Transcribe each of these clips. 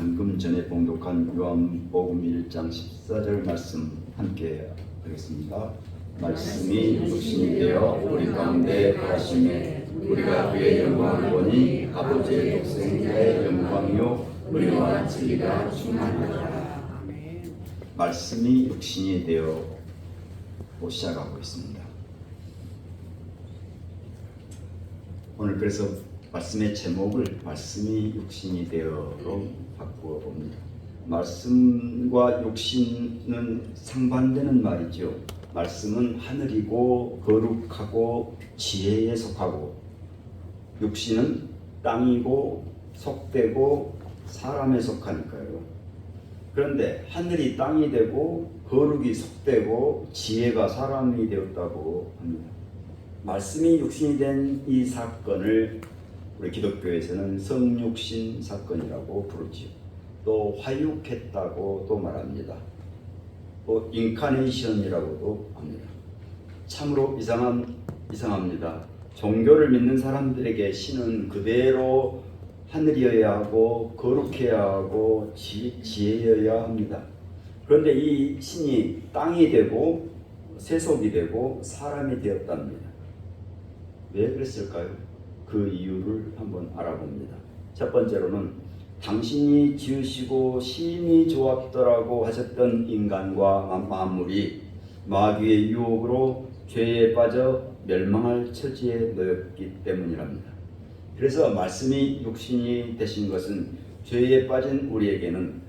방금 전에 봉독한 요한복음 1장 14절 말씀 함께 하겠습니다. 말씀이 육신이 되어 우리 가운데 거하심에 우리가 그의 영광을 보니 아버지의 독생자의 영광이요 은혜와 진리가 충만하더라. 말씀이 육신이 되어 시작하고 있습니다. 오늘 그래서 말씀의 제목을 말씀이 육신이 되어로 바꾸어 봅니다. 말씀과 육신은 상반되는 말이죠. 말씀은 하늘이고 거룩하고 지혜에 속하고, 육신은 땅이고 속되고 사람에 속하니까요. 그런데 하늘이 땅이 되고 거룩이 속되고 지혜가 사람이 되었다고 합니다. 말씀이 육신이 된 이 사건을 우리 기독교에서는 성육신 사건이라고 부르지요. 또 화육했다고 또 말합니다. 또 인카네이션이라고도 합니다. 참으로 이상합니다. 종교를 믿는 사람들에게 신은 그대로 하늘이어야 하고 거룩해야 하고 지혜여야 합니다. 그런데 이 신이 땅이 되고 세속이 되고 사람이 되었답니다. 왜 그랬을까요? 그 이유를 한번 알아봅니다. 첫 번째로는 당신이 지으시고 심히 좋았더라고 하셨던 인간과 만물이 마귀의 유혹으로 죄에 빠져 멸망할 처지에 놓였기 때문이랍니다. 그래서 말씀이 육신이 되신 것은 죄에 빠진 우리에게는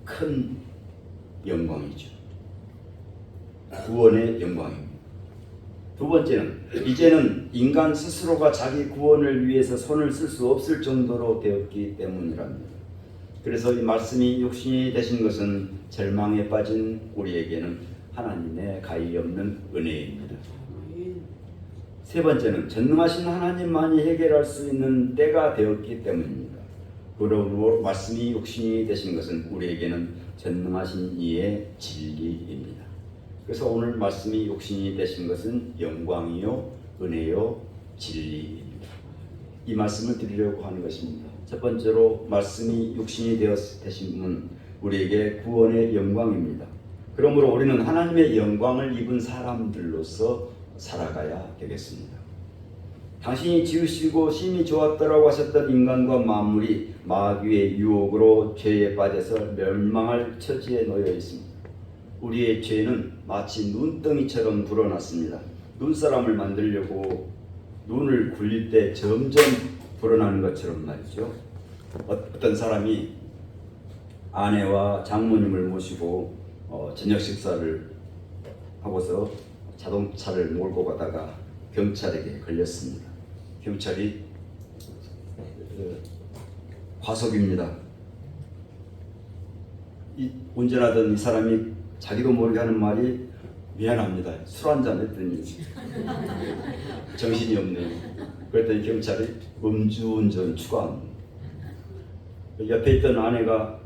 큰 영광이죠. 구원의 영광입니다. 두 번째는 이제는 인간 스스로가 자기 구원을 위해서 손을 쓸 수 없을 정도로 되었기 때문이랍니다. 그래서 이 말씀이 육신이 되신 것은 절망에 빠진 우리에게는 하나님의 가히 없는 은혜입니다. 세 번째는 전능하신 하나님만이 해결할 수 있는 때가 되었기 때문입니다. 그러므로 말씀이 육신이 되신 것은 우리에게는 전능하신 이의 진리입니다. 그래서 오늘 말씀이 육신이 되신 것은 영광이요 은혜요 진리입니다. 이 말씀을 드리려고 하는 것입니다. 첫 번째로 말씀이 육신이 되신 분, 우리에게 구원의 영광입니다. 그러므로 우리는 하나님의 영광을 입은 사람들로서 살아가야 되겠습니다. 당신이 지으시고 심히 좋았더라고 하셨던 인간과 만물이 마귀의 유혹으로 죄에 빠져서 멸망할 처지에 놓여 있습니다. 우리의 죄는 마치 눈덩이처럼 불어났습니다. 눈사람을 만들려고 눈을 굴릴 때 점점 불어나는 것처럼 말이죠. 어떤 사람이 아내와 장모님을 모시고 저녁 식사를 하고서 자동차를 몰고 가다가 경찰에게 걸렸습니다. 경찰이 과속입니다. 운전하던 이 사람이 자기도 모르게 하는 말이 미안합니다. 술 한잔 했더니 정신이 없네요. 그랬더니 경찰이 음주운전 추가합니다. 옆에 있던 아내가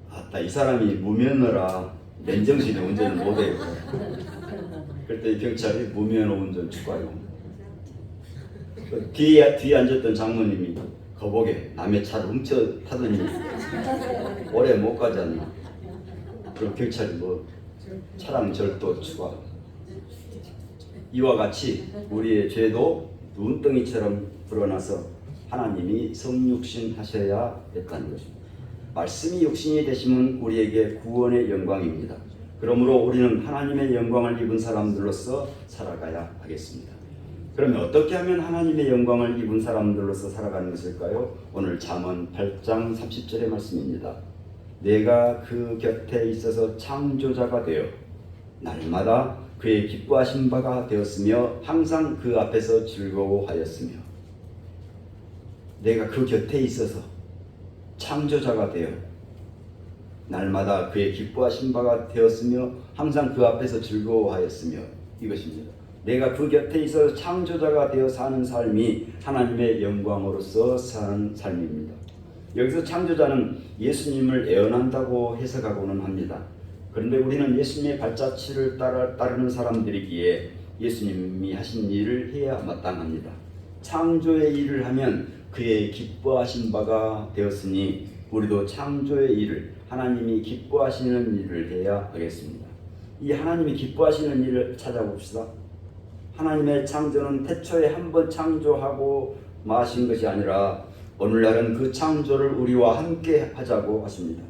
아따 이 사람이 무면허라 맨정신에 운전을 못해요. 그랬더니 경찰이 무면허 운전 추가요. 뒤에 앉았던 장모님이 거복에 남의 차를 훔쳐 타더니 오래 못 가지 않나. 그럼 경찰이 차량 절도 추가. 이와 같이 우리의 죄도 눈덩이처럼 불어나서 하나님이 성육신 하셔야 했다는 것입니다. 말씀이 육신이 되시면 우리에게 구원의 영광입니다. 그러므로 우리는 하나님의 영광을 입은 사람들로서 살아가야 하겠습니다. 그러면 어떻게 하면 하나님의 영광을 입은 사람들로서 살아가는 것일까요? 오늘 잠언 8장 30절의 말씀입니다. 내가 그 곁에 있어서 창조자가 되어 날마다 그의 기뻐하신 바가 되었으며 항상 그 앞에서 즐거워하였으며. 내가 그 곁에 있어서 창조자가 되어 날마다 그의 기뻐하신 바가 되었으며 항상 그 앞에서 즐거워하였으며, 이것입니다. 내가 그 곁에 있어서 창조자가 되어 사는 삶이 하나님의 영광으로서 사는 삶입니다. 여기서 창조자는 예수님을 애언한다고 해석하고는 합니다. 그런데 우리는 예수님의 발자취를 따르는 사람들이기에 예수님이 하신 일을 해야 마땅합니다. 창조의 일을 하면 그의 기뻐하신 바가 되었으니 우리도 창조의 일을, 하나님이 기뻐하시는 일을 해야 하겠습니다. 이 하나님이 기뻐하시는 일을 찾아봅시다. 하나님의 창조는 태초에 한번 창조하고 마신 것이 아니라 오늘날은 그 창조를 우리와 함께 하자고 하십니다.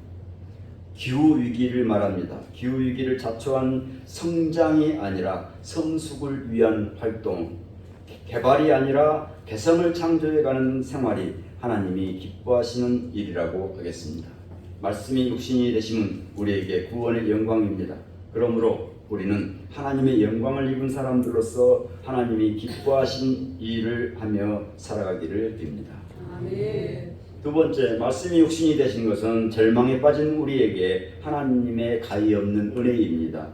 기후위기를 말합니다. 기후위기를 자초한 성장이 아니라 성숙을 위한 활동, 개발이 아니라 개성을 창조해가는 생활이 하나님이 기뻐하시는 일이라고 하겠습니다. 말씀이 육신이 되심은 우리에게 구원의 영광입니다. 그러므로 우리는 하나님의 영광을 입은 사람들로서 하나님이 기뻐하신 일을 하며 살아가기를 빕니다. 아멘. 두 번째, 말씀이 육신이 되신 것은 절망에 빠진 우리에게 하나님의 가히 없는 은혜입니다.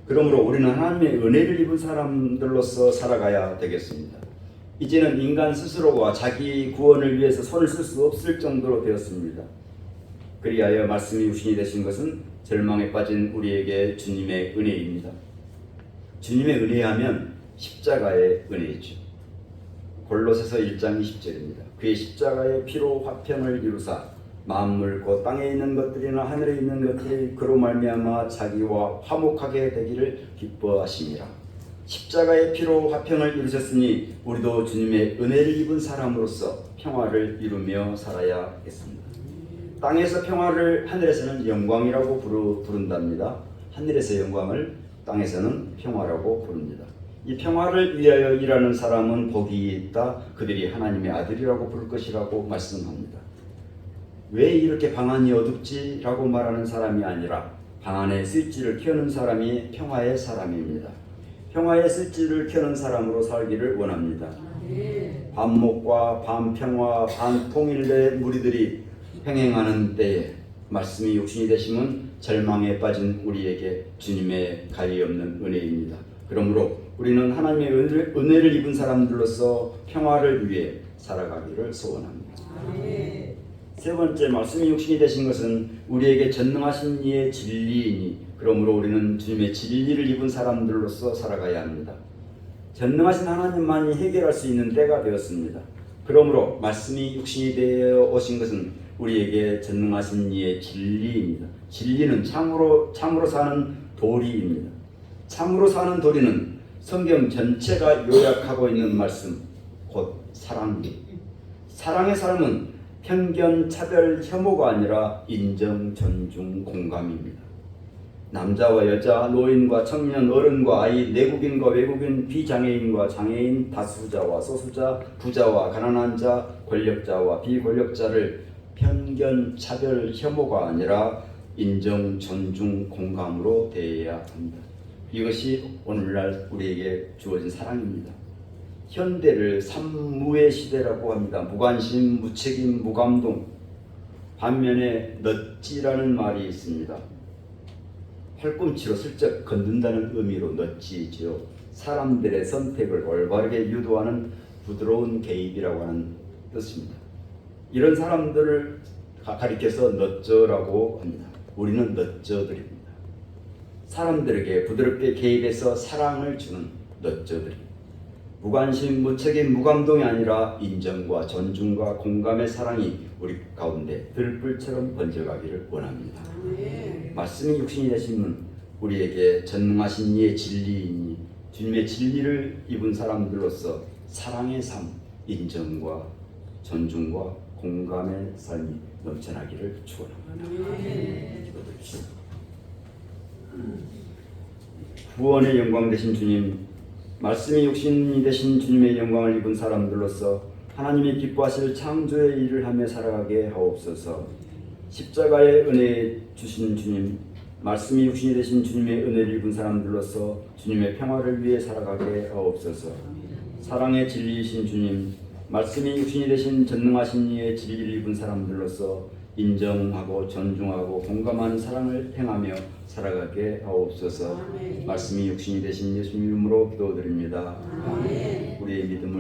그러므로 우리는 하나님의 은혜를 입은 사람들로서 살아가야 되겠습니다. 이제는 인간 스스로가 자기 구원을 위해서 손을 쓸 수 없을 정도로 되었습니다. 그리하여 말씀이 육신이 되신 것은 절망에 빠진 우리에게 주님의 은혜입니다. 주님의 은혜하면 십자가의 은혜이죠. 골로새서 1장 20절입니다. 그의 십자가의 피로 화평을 이루사 만물 곧 땅에 있는 것들이나 하늘에 있는 것들이 그로 말미암아 자기와 화목하게 되기를 기뻐하심이라. 십자가의 피로 화평을 이루셨으니 우리도 주님의 은혜를 입은 사람으로서 평화를 이루며 살아야 하겠습니다. 땅에서 평화를 하늘에서는 영광이라고 부른답니다. 하늘에서 영광을 땅에서는 평화라고 부릅니다. 이 평화를 위하여 일하는 사람은 복이 있다. 그들이 하나님의 아들이라고 부를 것이라고 말씀합니다. 왜 이렇게 방 안이 어둡지? 라고 말하는 사람이 아니라 방 안에 스위치를 켜는 사람이 평화의 사람입니다. 평화의 스위치를 켜는 사람으로 살기를 원합니다. 반목과 반평화, 반통일의 무리들이 행행하는 때에 말씀이 육신이 되심은 절망에 빠진 우리에게 주님의 가히 없는 은혜입니다. 그러므로 우리는 하나님의 은혜를 입은 사람들로서 평화를 위해 살아가기를 소원합니다. 아멘. 세 번째, 말씀이 육신이 되신 것은 우리에게 전능하신 이의 진리이니 그러므로 우리는 주님의 진리를 입은 사람들로서 살아가야 합니다. 전능하신 하나님만이 해결할 수 있는 때가 되었습니다. 그러므로 말씀이 육신이 되어 오신 것은 우리에게 전능하신 이의 진리입니다. 진리는 참으로 사는 도리입니다. 참으로 사는 도리는 성경 전체가 요약하고 있는 말씀, 곧 사랑입니다. 사랑의 삶은 편견, 차별, 혐오가 아니라 인정, 존중, 공감입니다. 남자와 여자, 노인과 청년, 어른과 아이, 내국인과 외국인, 비장애인과 장애인, 다수자와 소수자, 부자와 가난한 자, 권력자와 비권력자를 편견, 차별, 혐오가 아니라 인정, 존중, 공감으로 대해야 합니다. 이것이 오늘날 우리에게 주어진 사랑입니다. 현대를 산무의 시대라고 합니다. 무관심, 무책임, 무감동. 반면에 넛지라는 말이 있습니다. 팔꿈치로 슬쩍 건든다는 의미로 넛지지요. 사람들의 선택을 올바르게 유도하는 부드러운 개입이라고 하는 뜻입니다. 이런 사람들을 가리켜서 넛저라고 합니다. 우리는 넛저들입니다. 사람들에게 부드럽게 개입해서 사랑을 주는 넛저들입니다. 무관심, 무책임, 무감동이 아니라 인정과 존중과 공감의 사랑이 우리 가운데 들불처럼 번져가기를 원합니다. 말씀이 육신이 되신 분, 우리에게 전능하신 이의 진리이니 주님의 진리를 입은 사람들로서 사랑의 삶, 인정과 존중과 공감의 삶이 넘쳐나기를 축원합니다. 기도드립시다. 구원의 영광 되신 주님, 말씀이 육신이 되신 주님의 영광을 입은 사람들로서 하나님이 기뻐하실 창조의 일을 하며 살아가게 하옵소서. 십자가의 은혜 주신 주님, 말씀이 육신이 되신 주님의 은혜를 입은 사람들로서 주님의 평화를 위해 살아가게 하옵소서. 사랑의 진리이신 주님, 말씀이 육신이 되신 전능하신 이의 진리를 입은 사람들로서 인정하고 존중하고 공감하는 사랑을 행하며 살아가게 하옵소서. 말씀이 육신이 되신 예수님 이름으로 기도드립니다. 우리의 믿음을